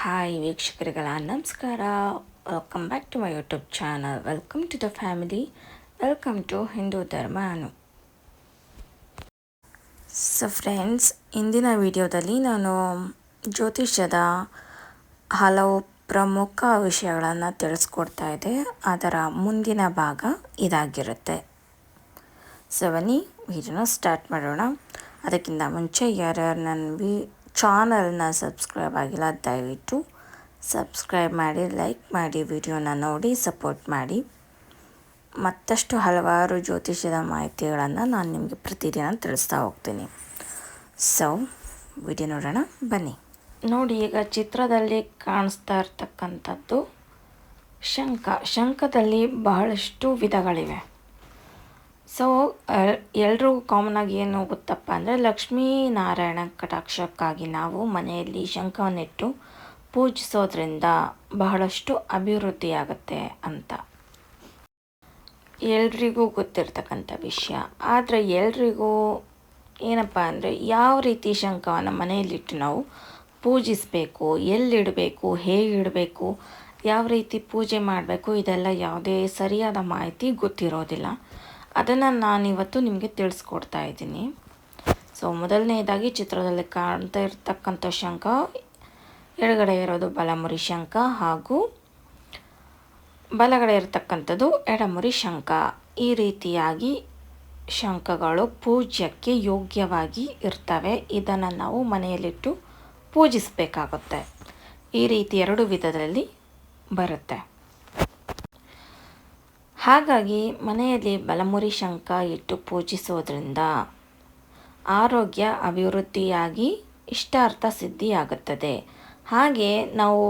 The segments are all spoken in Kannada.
ಹಾಯ್ ವೀಕ್ಷಕರಿಗಳ ನಮಸ್ಕಾರ. Welcome back to my YouTube channel. Welcome to the family. Welcome to Hindu ಧರ್ಮ ಅನು. ಸೊ ಫ್ರೆಂಡ್ಸ್, ಇಂದಿನ ವಿಡಿಯೋದಲ್ಲಿ ನಾನು ಜ್ಯೋತಿಷ್ಯದ ಹಲವು ಪ್ರಮುಖ ವಿಷಯಗಳನ್ನು ತಿಳಿಸ್ಕೊಡ್ತಾ ಇದ್ದೆ. ಅದರ ಮುಂದಿನ ಭಾಗ ಇದಾಗಿರುತ್ತೆ. ಸೊ ಬನ್ನಿ ವಿಡಿಯೋನ ಸ್ಟಾರ್ಟ್ ಮಾಡೋಣ. ಅದಕ್ಕಿಂತ ಮುಂಚೆ ಯಾರ್ಯಾರು ನನ್ನ ಚಾನಲ್ನ ಸಬ್ಸ್ಕ್ರೈಬ್ ಆಗಿಲ್ಲ ದಯವಿಟ್ಟು ಸಬ್ಸ್ಕ್ರೈಬ್ ಮಾಡಿ, ಲೈಕ್ ಮಾಡಿ, ವಿಡಿಯೋನ ನೋಡಿ ಸಪೋರ್ಟ್ ಮಾಡಿ. ಮತ್ತಷ್ಟು ಹಲವಾರು ಜ್ಯೋತಿಷ್ಯದ ಮಾಹಿತಿಗಳನ್ನು ನಾನು ನಿಮಗೆ ಪ್ರತಿದಿನ ತಿಳಿಸ್ತಾ ಹೋಗ್ತೀನಿ. ಸೊ ವಿಡಿಯೋ ನೋಡೋಣ ಬನ್ನಿ. ನೋಡಿ, ಈಗ ಚಿತ್ರದಲ್ಲಿ ಕಾಣಿಸ್ತಾ ಇರ್ತಕ್ಕಂಥದ್ದು ಶಂಖದಲ್ಲಿ ಬಹಳಷ್ಟು ವಿಧಗಳಿವೆ. ಸೊ ಎಲ್ರಿಗೂ ಕಾಮನಾಗಿ ಏನು ಗೊತ್ತಪ್ಪ ಅಂದರೆ, ಲಕ್ಷ್ಮೀನಾರಾಯಣ ಕಟಾಕ್ಷಕ್ಕಾಗಿ ನಾವು ಮನೆಯಲ್ಲಿ ಶಂಖವನ್ನಿಟ್ಟು ಪೂಜಿಸೋದ್ರಿಂದ ಬಹಳಷ್ಟು ಅಭಿವೃದ್ಧಿಯಾಗುತ್ತೆ ಅಂತ ಎಲ್ರಿಗೂ ಗೊತ್ತಿರ್ತಕ್ಕಂಥ ವಿಷಯ. ಆದರೆ ಎಲ್ರಿಗೂ ಏನಪ್ಪ ಅಂದರೆ, ಯಾವ ರೀತಿ ಶಂಖವನ್ನು ಮನೆಯಲ್ಲಿಟ್ಟು ನಾವು ಪೂಜಿಸಬೇಕು, ಎಲ್ಲಿಡಬೇಕು, ಹೇಗಿಡಬೇಕು, ಯಾವ ರೀತಿ ಪೂಜೆ ಮಾಡಬೇಕು, ಇದೆಲ್ಲ ಯಾವುದೇ ಸರಿಯಾದ ಮಾಹಿತಿ ಗೊತ್ತಿರೋದಿಲ್ಲ. ಅದನ್ನು ನಾನಿವತ್ತು ನಿಮಗೆ ತಿಳಿಸ್ಕೊಡ್ತಾ ಇದ್ದೀನಿ. ಸೊ ಮೊದಲನೇದಾಗಿ ಚಿತ್ರದಲ್ಲಿ ಕಾಣ್ತಾ ಇರ್ತಕ್ಕಂಥ ಶಂಖ, ಎಡಗಡೆ ಇರೋದು ಬಲಮುರಿ ಶಂಖ ಹಾಗೂ ಬಲಗಡೆ ಇರತಕ್ಕಂಥದ್ದು ಎಡಮುರಿ ಶಂಖ. ಈ ರೀತಿಯಾಗಿ ಶಂಖಗಳು ಪೂಜ್ಯಕ್ಕೆ ಯೋಗ್ಯವಾಗಿ ಇರ್ತವೆ. ಇದನ್ನು ನಾವು ಮನೆಯಲ್ಲಿಟ್ಟು ಪೂಜಿಸಬೇಕಾಗುತ್ತೆ. ಈ ರೀತಿ ಎರಡು ವಿಧದಲ್ಲಿ ಬರುತ್ತೆ. ಹಾಗಾಗಿ ಮನೆಯಲ್ಲಿ ಬಲಮುರಿ ಶಂಖ ಇಟ್ಟು ಪೂಜಿಸೋದ್ರಿಂದ ಆರೋಗ್ಯ ಅಭಿವೃದ್ಧಿಯಾಗಿ ಇಷ್ಟಾರ್ಥ ಸಿದ್ಧಿಯಾಗುತ್ತದೆ. ಹಾಗೆ ನಾವು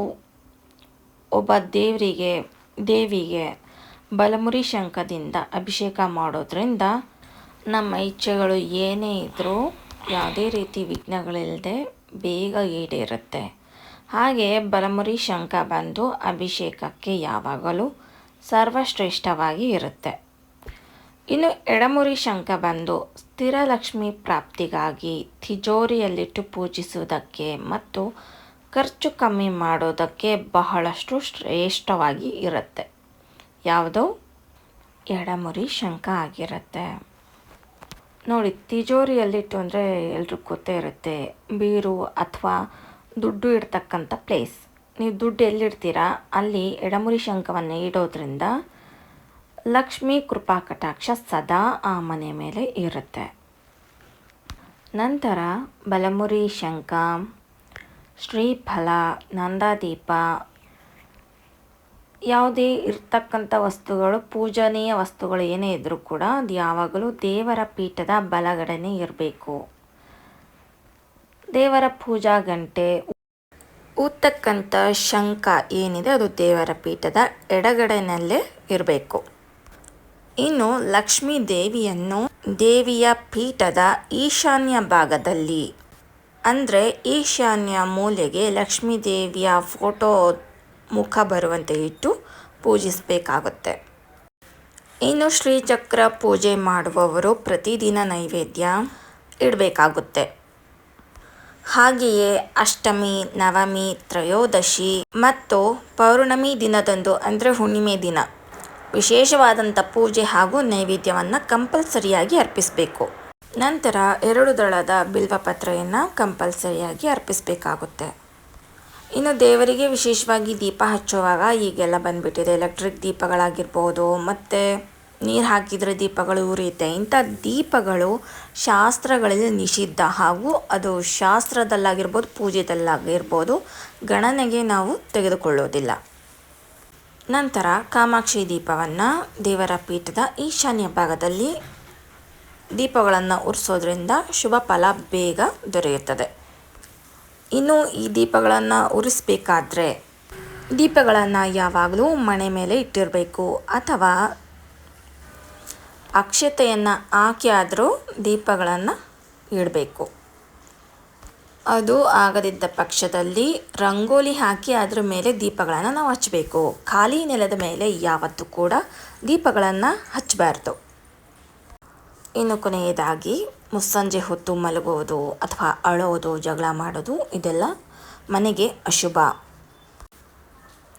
ಒಬ್ಬ ದೇವಿಗೆ ಬಲಮುರಿ ಶಂಖದಿಂದ ಅಭಿಷೇಕ ಮಾಡೋದ್ರಿಂದ ನಮ್ಮ ಇಚ್ಛೆಗಳು ಏನೇ ಇದ್ದರೂ ಯಾವುದೇ ರೀತಿ ವಿಘ್ನಗಳಿಲ್ಲದೆ ಬೇಗ ಈಡೇರುತ್ತೆ. ಹಾಗೆ ಬಲಮುರಿ ಶಂಖ ಬಂದು ಅಭಿಷೇಕಕ್ಕೆ ಯಾವಾಗಲೂ ಸರ್ವಶ್ರೇಷ್ಠವಾಗಿ ಇರುತ್ತೆ. ಇನ್ನು ಎಡಮುರಿ ಶಂಖ ಬಂದು ಸ್ಥಿರ ಲಕ್ಷ್ಮಿ ಪ್ರಾಪ್ತಿಗಾಗಿ ತಿಜೋರಿಯಲ್ಲಿಟ್ಟು ಪೂಜಿಸುವುದಕ್ಕೆ ಮತ್ತು ಖರ್ಚು ಕಮ್ಮಿ ಮಾಡೋದಕ್ಕೆ ಬಹಳಷ್ಟು ಶ್ರೇಷ್ಠವಾಗಿ ಇರುತ್ತೆ. ಯಾವುದೋ ಎಡಮುರಿ ಶಂಖ ಆಗಿರುತ್ತೆ. ನೋಡಿ, ತಿಜೋರಿಯಲ್ಲಿಟ್ಟು ಅಂದರೆ ಎಲ್ರಿಗೂ ಗೊತ್ತೇ ಇರುತ್ತೆ, ಬೀರು ಅಥವಾ ದುಡ್ಡು ಇಡ್ತಕ್ಕಂಥ ಪ್ಲೇಸ್. ನೀವು ದುಡ್ಡು ಎಲ್ಲಿಡ್ತೀರಾ ಅಲ್ಲಿ ಎಡಮುರಿ ಶಂಖವನ್ನು ಇಡೋದ್ರಿಂದ ಲಕ್ಷ್ಮೀ ಕೃಪಾ ಕಟಾಕ್ಷ ಸದಾ ಆ ಮನೆ ಮೇಲೆ ಇರುತ್ತೆ. ನಂತರ ಬಲಮುರಿ ಶಂಖ, ಶ್ರೀಫಲ, ನಂದಾದೀಪ, ಯಾವುದೇ ಇರ್ತಕ್ಕಂಥ ವಸ್ತುಗಳು, ಪೂಜನೀಯ ವಸ್ತುಗಳು ಏನೇ ಇದ್ದರೂ ಕೂಡ ಅದು ಯಾವಾಗಲೂ ದೇವರ ಪೀಠದ ಬಲಗಡೆನೇ ಇರಬೇಕು. ದೇವರ ಪೂಜಾ ಗಂಟೆ ಊತಕ್ಕಂಥ ಶಂಖ ಏನಿದೆ ಅದು ದೇವರ ಪೀಠದ ಎಡಗಡೆನಲ್ಲೇ ಇರಬೇಕು. ಇನ್ನು ಲಕ್ಷ್ಮೀ ದೇವಿಯನ್ನು ದೇವಿಯ ಪೀಠದ ಈಶಾನ್ಯ ಭಾಗದಲ್ಲಿ, ಅಂದರೆ ಈಶಾನ್ಯ ಮೂಲೆಗೆ ಲಕ್ಷ್ಮೀ ದೇವಿಯ ಫೋಟೋ ಮುಖ ಬರುವಂತೆ ಇಟ್ಟು ಪೂಜಿಸಬೇಕಾಗುತ್ತೆ. ಇನ್ನು ಶ್ರೀಚಕ್ರ ಪೂಜೆ ಮಾಡುವವರು ಪ್ರತಿದಿನ ನೈವೇದ್ಯ ಇಡಬೇಕಾಗುತ್ತೆ. ಹಾಗೆಯೇ ಅಷ್ಟಮಿ, ನವಮಿ, ತ್ರಯೋದಶಿ ಮತ್ತು ಪೌರ್ಣಮಿ ದಿನದಂದು ಅಂದರೆ ಹುಣ್ಣಿಮೆ ದಿನ ವಿಶೇಷವಾದಂಥ ಪೂಜೆ ಹಾಗೂ ನೈವೇದ್ಯವನ್ನು ಕಂಪಲ್ಸರಿಯಾಗಿ ಅರ್ಪಿಸಬೇಕು. ನಂತರ 2 ದಳದ ಬಿಲ್ವಪತ್ರೆಯನ್ನು ಕಂಪಲ್ಸರಿಯಾಗಿ ಅರ್ಪಿಸಬೇಕಾಗುತ್ತೆ. ಇನ್ನು ದೇವರಿಗೆ ವಿಶೇಷವಾಗಿ ದೀಪ ಹಚ್ಚುವಾಗ ಈಗೆಲ್ಲ ಬಂದುಬಿಟ್ಟಿದೆ, ಎಲೆಕ್ಟ್ರಿಕ್ ದೀಪಗಳಾಗಿರ್ಬೋದು, ಮತ್ತು ನೀರು ಹಾಕಿದರೆ ದೀಪಗಳು ಉರಿಯುತ್ತೆ. ಇಂಥ ದೀಪಗಳು ಶಾಸ್ತ್ರಗಳಲ್ಲಿ ನಿಷಿದ್ಧ. ಹಾಗೂ ಅದು ಶಾಸ್ತ್ರದಲ್ಲಾಗಿರ್ಬೋದು, ಪೂಜೆದಲ್ಲಾಗಿರ್ಬೋದು ಗಣನೆಗೆ ನಾವು ತೆಗೆದುಕೊಳ್ಳೋದಿಲ್ಲ. ನಂತರ ಕಾಮಾಕ್ಷಿ ದೀಪವನ್ನು ದೇವರ ಪೀಠದ ಈಶಾನ್ಯ ಭಾಗದಲ್ಲಿ ದೀಪಗಳನ್ನು ಉರಿಸೋದ್ರಿಂದ ಶುಭ ಫಲ ಬೇಗ ದೊರೆಯುತ್ತದೆ. ಇನ್ನು ಈ ದೀಪಗಳನ್ನು ಉರಿಸಬೇಕಾದ್ರೆ ದೀಪಗಳನ್ನು ಯಾವಾಗಲೂ ಮಣೆ ಮೇಲೆ ಇಟ್ಟಿರಬೇಕು, ಅಥವಾ ಅಕ್ಷತೆಯನ್ನು ಹಾಕಿ ಆದರೂ ದೀಪಗಳನ್ನು ಇಡಬೇಕು. ಅದು ಆಗದಿದ್ದ ಪಕ್ಷದಲ್ಲಿ ರಂಗೋಲಿ ಹಾಕಿ ಅದರ ಮೇಲೆ ದೀಪಗಳನ್ನು ನಾವು ಹಚ್ಚಬೇಕು. ಖಾಲಿ ನೆಲದ ಮೇಲೆ ಯಾವತ್ತೂ ಕೂಡ ದೀಪಗಳನ್ನು ಹಚ್ಚಬಾರ್ದು. ಇನ್ನು ಕೊನೆಯದಾಗಿ ಮುಸ್ಸಂಜೆ ಹೊತ್ತು ಮಲಗೋದು ಅಥವಾ ಅಳೋದು, ಜಗಳ ಮಾಡೋದು ಇದೆಲ್ಲ ಮನೆಗೆ ಅಶುಭ.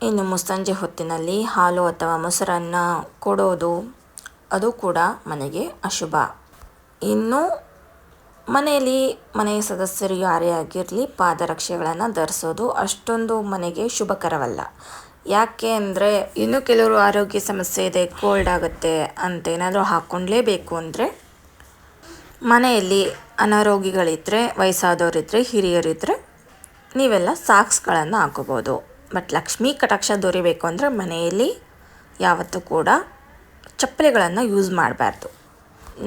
ಇನ್ನು ಮುಸ್ಸಂಜೆ ಹೊತ್ತಿನಲ್ಲಿ ಹಾಲು ಅಥವಾ ಮೊಸರನ್ನು ಕೊಡೋದು ಅದು ಕೂಡ ಮನೆಗೆ ಅಶುಭ. ಇನ್ನು ಮನೆಯಲ್ಲಿ ಮನೆಯ ಸದಸ್ಯರು ಯಾರೇ ಆಗಿರಲಿ ಪಾದರಕ್ಷೆಗಳನ್ನು ಧರಿಸೋದು ಅಷ್ಟೊಂದು ಮನೆಗೆ ಶುಭಕರವಲ್ಲ. ಯಾಕೆ ಅಂದರೆ ಇನ್ನು ಕೆಲವರು ಆರೋಗ್ಯ ಸಮಸ್ಯೆ ಇದೆ, ಕೋಲ್ಡ್ ಆಗುತ್ತೆ ಅಂತ ಏನಾದರೂ ಹಾಕ್ಕೊಳ್ಳೇಬೇಕು ಅಂದರೆ ಮನೆಯಲ್ಲಿ ಅನಾರೋಗ್ಯಗಳಿದ್ದರೆ, ವಯಸ್ಸಾದವರಿದ್ದರೆ, ಹಿರಿಯರಿದ್ದರೆ ನೀವೆಲ್ಲ ಸಾಕ್ಸ್ಗಳನ್ನು ಹಾಕೋಬೋದು. ಬಟ್ ಲಕ್ಷ್ಮೀ ಕಟಾಕ್ಷ ದೊರಿಬೇಕು ಅಂದರೆ ಮನೆಯಲ್ಲಿ ಯಾವತ್ತೂ ಕೂಡ ಚಪ್ಪಲಿಗಳನ್ನು ಯೂಸ್ ಮಾಡಬಾರ್ದು.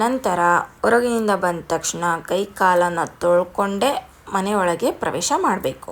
ನಂತರ ಹೊರಗಿನಿಂದ ಬಂದ ತಕ್ಷಣ ಕೈ ಕಾಲನ್ನು ತೊಳ್ಕೊಂಡೇ ಮನೆಯೊಳಗೆ ಪ್ರವೇಶ ಮಾಡಬೇಕು.